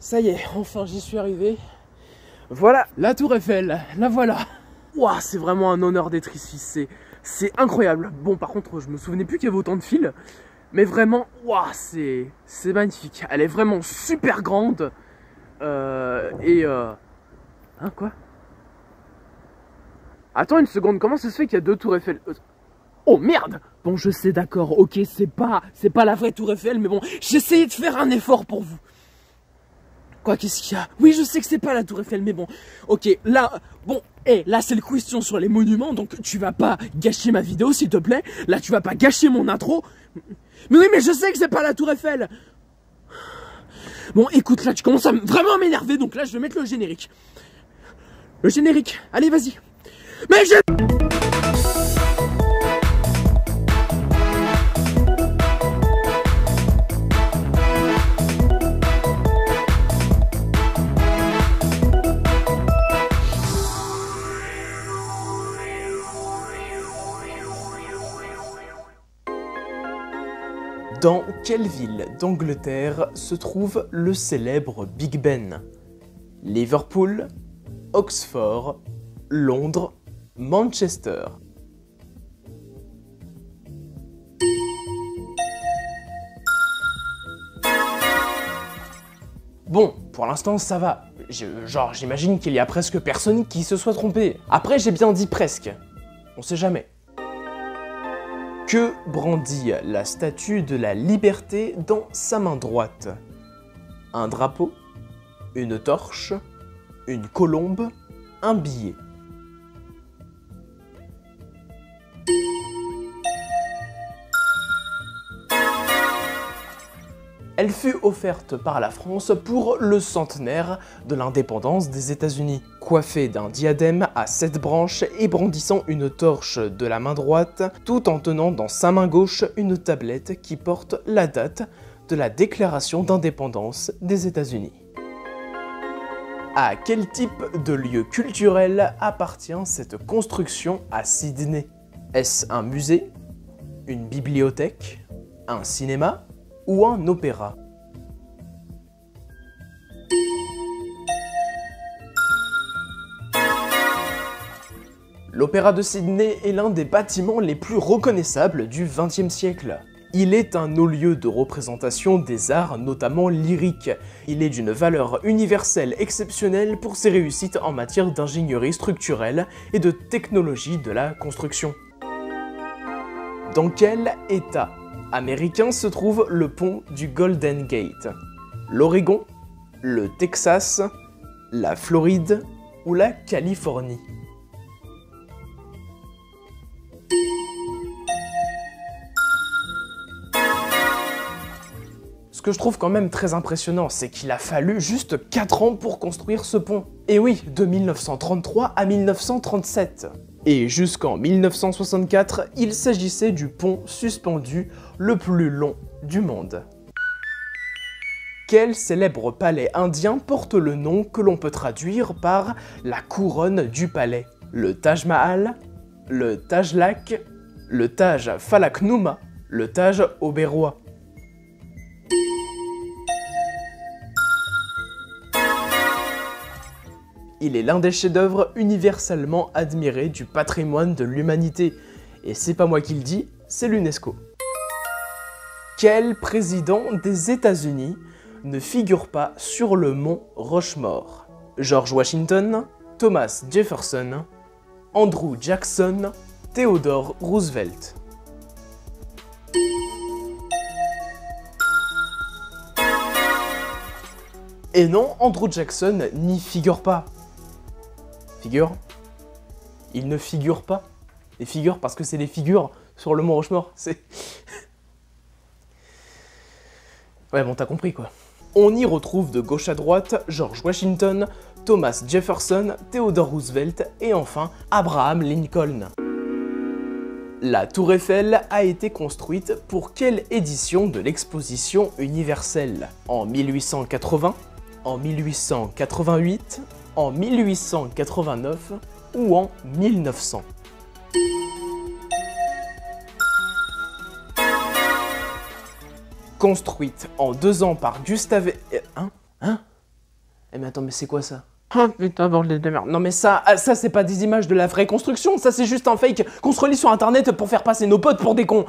Ça y est, enfin j'y suis arrivé. Voilà, la tour Eiffel, la voilà. Ouah, c'est vraiment un honneur d'être ici, c'est incroyable. Bon, par contre, je me souvenais plus qu'il y avait autant de fils. Mais vraiment, ouah, c'est magnifique. Elle est vraiment super grande. Hein, quoi? Attends une seconde, comment ça se fait qu'il y a deux tours Eiffel? Oh merde! Bon, je sais, d'accord, ok, c'est pas la vraie tour Eiffel, mais bon, j'essayais de faire un effort pour vous. Quoi, qu'est-ce qu'il y a? Oui, je sais que c'est pas la tour Eiffel, mais bon, ok, là, bon, là c'est le question sur les monuments, donc tu vas pas gâcher ma vidéo, s'il te plaît. Là, tu vas pas gâcher mon intro. Mais oui, mais je sais que c'est pas la tour Eiffel. Bon, écoute, là, tu commences à vraiment m'énerver, donc là, je vais mettre le générique. Le générique, allez, vas-y. Mais je... Dans quelle ville d'Angleterre se trouve le célèbre Big Ben? Liverpool, Oxford, Londres, Manchester. Bon, pour l'instant ça va. J'imagine qu'il y a presque personne qui se soit trompé. Après, j'ai bien dit presque. On sait jamais. Que brandit la statue de la liberté dans sa main droite? Un drapeau, une torche, une colombe, un billet. Elle fut offerte par la France pour le centenaire de l'indépendance des États-Unis. Coiffée d'un diadème à 7 branches et brandissant une torche de la main droite, tout en tenant dans sa main gauche une tablette qui porte la date de la déclaration d'indépendance des États-Unis. À quel type de lieu culturel appartient cette construction à Sydney? Est-ce un musée, une bibliothèque, un cinéma ou un opéra? L'Opéra de Sydney est l'un des bâtiments les plus reconnaissables du XXe siècle. Il est un haut lieu de représentation des arts, notamment lyriques. Il est d'une valeur universelle exceptionnelle pour ses réussites en matière d'ingénierie structurelle et de technologie de la construction. Dans quel État américain se trouve le pont du Golden Gate? L'Oregon, le Texas, la Floride ou la Californie? Ce que je trouve quand même très impressionnant, c'est qu'il a fallu juste 4 ans pour construire ce pont. Et oui, de 1933 à 1937. Et jusqu'en 1964, il s'agissait du pont suspendu le plus long du monde. Quel célèbre palais indien porte le nom que l'on peut traduire par la couronne du palais? Le Taj Mahal, le Taj Lak, le Taj Falaknuma, le Taj Oberoi. Il est l'un des chefs-d'œuvre universellement admirés du patrimoine de l'humanité. Et c'est pas moi qui le dis, c'est l'UNESCO. Quel président des États-Unis ne figure pas sur le mont Rushmore? George Washington, Thomas Jefferson, Andrew Jackson, Theodore Roosevelt. Et non, Andrew Jackson n'y figure pas. Figure? Il ne figure pas. Les figures parce que c'est des figures sur le mont Rushmore. C'est... Ouais bon, t'as compris quoi. On y retrouve de gauche à droite George Washington, Thomas Jefferson, Theodore Roosevelt et enfin Abraham Lincoln. La Tour Eiffel a été construite pour quelle édition de l'exposition universelle? En 1880, en 1888, en 1889 ou en 1900? Construite en 2 ans par Gustave... Hein? Eh mais attends, mais c'est quoi ça? Oh putain, bordel de merde. Non mais ça c'est pas des images de la vraie construction, ça c'est juste un fake qu'on se relie sur internet pour faire passer nos potes pour des cons.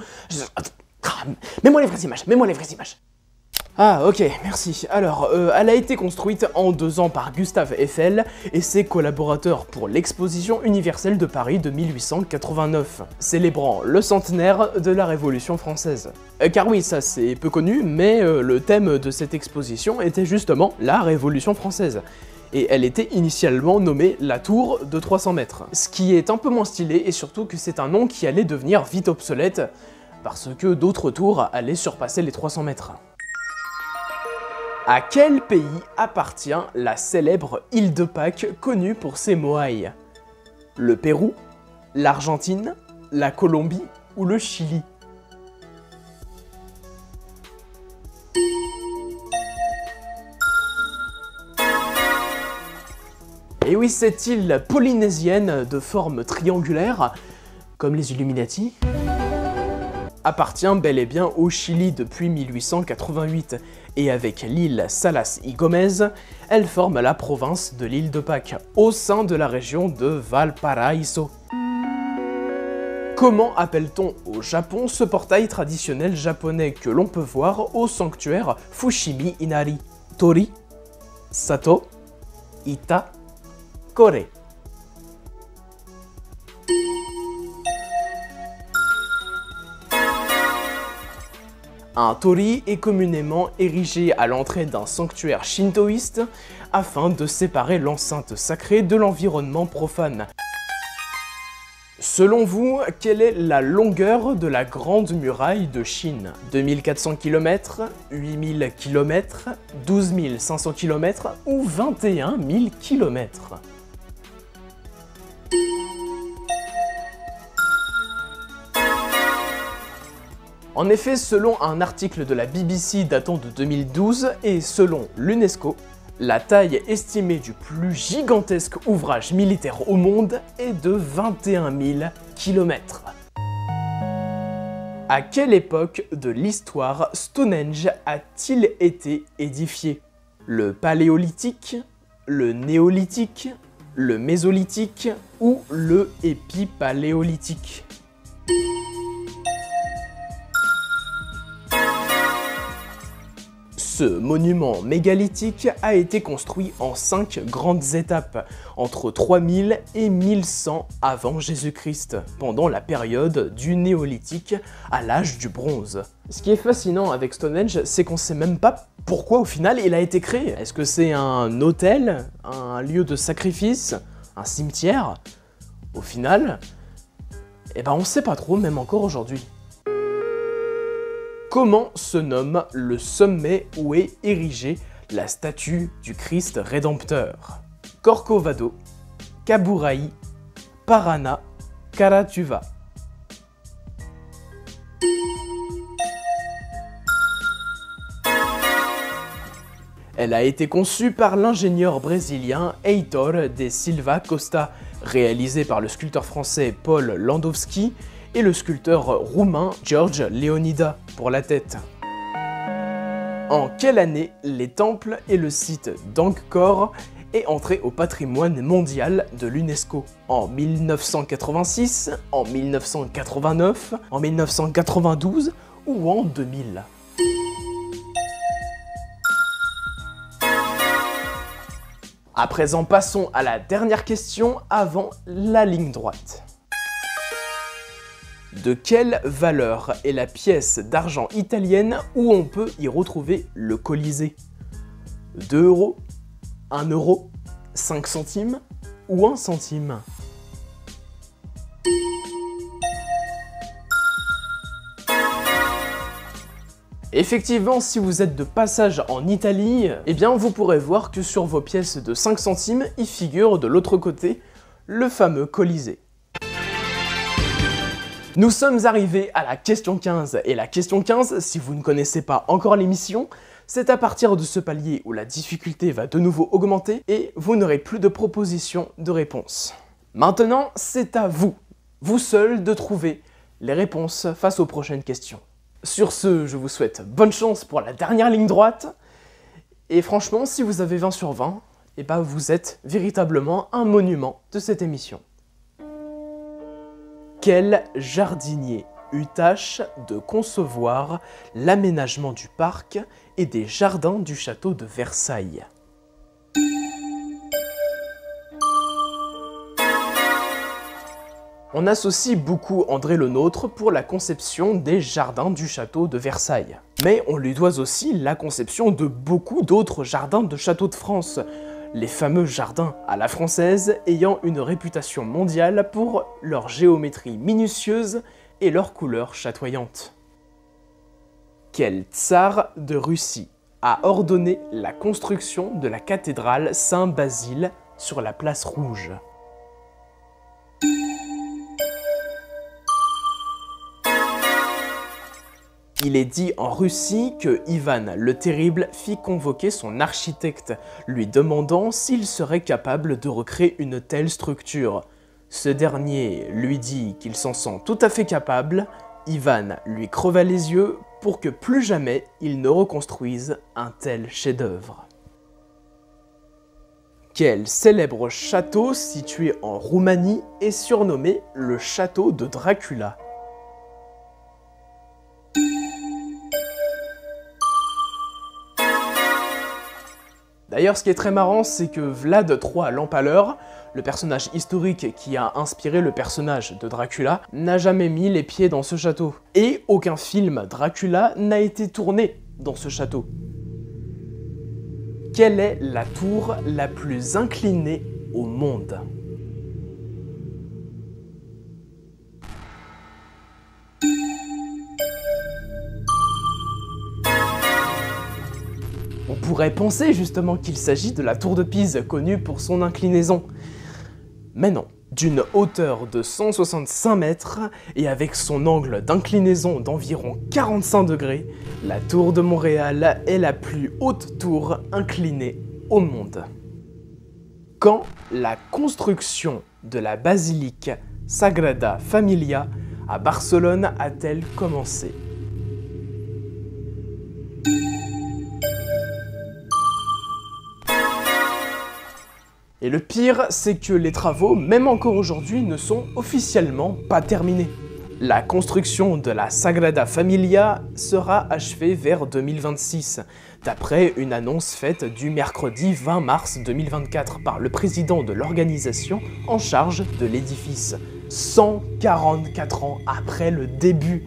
Mets-moi les vraies images, mets-moi les vraies images. Ah ok, merci. Alors, elle a été construite en 2 ans par Gustave Eiffel et ses collaborateurs pour l'exposition universelle de Paris de 1889, célébrant le centenaire de la Révolution française. Car oui, ça c'est peu connu, mais le thème de cette exposition était justement la Révolution française. Et elle était initialement nommée la Tour de 300 mètres. Ce qui est un peu moins stylé, et surtout que c'est un nom qui allait devenir vite obsolète, parce que d'autres tours allaient surpasser les 300 mètres. À quel pays appartient la célèbre île de Pâques connue pour ses moailles? Le Pérou, l'Argentine, la Colombie ou le Chili? Et oui, cette île polynésienne de forme triangulaire, comme les Illuminati, appartient bel et bien au Chili depuis 1888, et avec l'île Salas y Gomez, elle forme la province de l'île de Pâques, au sein de la région de Valparaíso. Comment appelle-t-on au Japon ce portail traditionnel japonais que l'on peut voir au sanctuaire Fushimi Inari? Tori, Sato, Ita, Kore. Un tori est communément érigé à l'entrée d'un sanctuaire shintoïste afin de séparer l'enceinte sacrée de l'environnement profane. Selon vous, quelle est la longueur de la Grande Muraille de Chine? 2400 km, 8000 km, 12 500 km ou 21 000 km? En effet, selon un article de la BBC datant de 2012 et selon l'UNESCO, la taille estimée du plus gigantesque ouvrage militaire au monde est de 21 000 km. À quelle époque de l'histoire Stonehenge a-t-il été édifié? Le Paléolithique, le Néolithique, le Mésolithique ou le Épipaléolithique? Ce monument mégalithique a été construit en 5 grandes étapes, entre 3000 et 1100 avant Jésus-Christ, pendant la période du néolithique à l'âge du bronze. Ce qui est fascinant avec Stonehenge, c'est qu'on sait même pas pourquoi au final il a été créé. Est-ce que c'est un autel, un lieu de sacrifice, un cimetière? Au final, eh ben on sait pas trop, même encore aujourd'hui. Comment se nomme le sommet où est érigée la statue du Christ Rédempteur? Corcovado, Kaburaï, Parana, Karatuva. Elle a été conçue par l'ingénieur brésilien Heitor de Silva Costa, réalisée par le sculpteur français Paul Landowski et le sculpteur roumain George Leonida pour la tête. En quelle année les temples et le site d'Angkor est entré au patrimoine mondial de l'UNESCO? En 1986, en 1989, en 1992 ou en 2000? À présent, passons à la dernière question avant la ligne droite. De quelle valeur est la pièce d'argent italienne où on peut y retrouver le Colisée? 2 euros, 1 euro, 5 centimes ou 1 centime? Effectivement, si vous êtes de passage en Italie, eh bien vous pourrez voir que sur vos pièces de 5 centimes, il figure de l'autre côté le fameux Colisée. Nous sommes arrivés à la question 15, et la question 15, si vous ne connaissez pas encore l'émission, c'est à partir de ce palier où la difficulté va de nouveau augmenter et vous n'aurez plus de propositions de réponses. Maintenant, c'est à vous, vous seuls, de trouver les réponses face aux prochaines questions. Sur ce, je vous souhaite bonne chance pour la dernière ligne droite, et franchement, si vous avez 20 sur 20, et bah vous êtes véritablement un monument de cette émission. Quel jardinier eut tâche de concevoir l'aménagement du parc et des jardins du château de Versailles? On associe beaucoup André Le Nôtre pour la conception des jardins du château de Versailles. Mais on lui doit aussi la conception de beaucoup d'autres jardins de châteaux de France, les fameux jardins à la française ayant une réputation mondiale pour leur géométrie minutieuse et leurs couleurs chatoyantes. Quel tsar de Russie a ordonné la construction de la cathédrale Saint-Basile sur la place Rouge? Il est dit en Russie que Ivan le Terrible fit convoquer son architecte, lui demandant s'il serait capable de recréer une telle structure. Ce dernier lui dit qu'il s'en sent tout à fait capable. Ivan lui creva les yeux pour que plus jamais il ne reconstruise un tel chef-d'œuvre. Quel célèbre château situé en Roumanie est surnommé le château de Dracula? D'ailleurs, ce qui est très marrant, c'est que Vlad III l'Empaleur, le personnage historique qui a inspiré le personnage de Dracula, n'a jamais mis les pieds dans ce château. Et aucun film Dracula n'a été tourné dans ce château. Quelle est la tour la plus inclinée au monde? On pourrait penser justement qu'il s'agit de la tour de Pise, connue pour son inclinaison. Mais non, d'une hauteur de 165 mètres et avec son angle d'inclinaison d'environ 45 degrés, la tour de Montréal est la plus haute tour inclinée au monde. Quand la construction de la basilique Sagrada Familia à Barcelone a-t-elle commencé? Et le pire, c'est que les travaux, même encore aujourd'hui, ne sont officiellement pas terminés. La construction de la Sagrada Familia sera achevée vers 2026, d'après une annonce faite du mercredi 20 mars 2024 par le président de l'organisation en charge de l'édifice, 144 ans après le début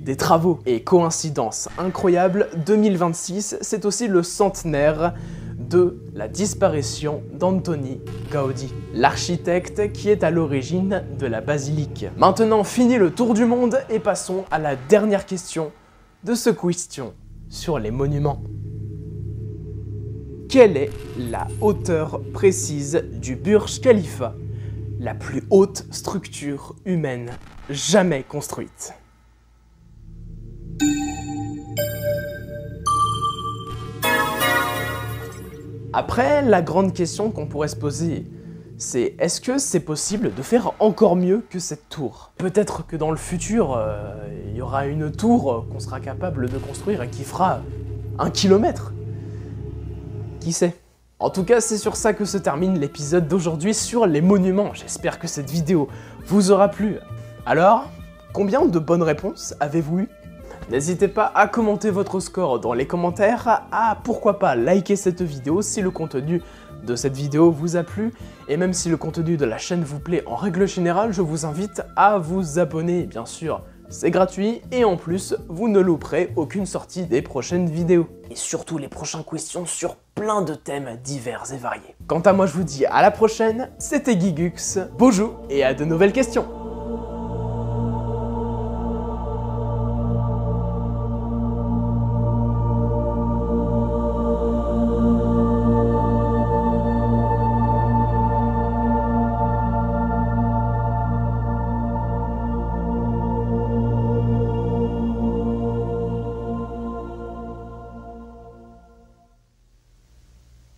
des travaux. Et coïncidence incroyable, 2026, c'est aussi le centenaire de la disparition d'Antoni Gaudi, l'architecte qui est à l'origine de la basilique. Maintenant, fini le tour du monde et passons à la dernière question de ce question sur les monuments. Quelle est la hauteur précise du Burj Khalifa, la plus haute structure humaine jamais construite? Après, la grande question qu'on pourrait se poser, c'est est-ce que c'est possible de faire encore mieux que cette tour? Peut-être que dans le futur, il y aura une tour qu'on sera capable de construire et qui fera 1 kilomètre. Qui sait? En tout cas, c'est sur ça que se termine l'épisode d'aujourd'hui sur les monuments. J'espère que cette vidéo vous aura plu. Alors, combien de bonnes réponses avez-vous eu? N'hésitez pas à commenter votre score dans les commentaires, à pourquoi pas liker cette vidéo si le contenu de cette vidéo vous a plu, et même si le contenu de la chaîne vous plaît en règle générale, je vous invite à vous abonner, bien sûr, c'est gratuit, et en plus, vous ne louperez aucune sortie des prochaines vidéos. Et surtout les prochaines questions sur plein de thèmes divers et variés. Quant à moi, je vous dis à la prochaine, c'était Guigux, bonjour et à de nouvelles questions.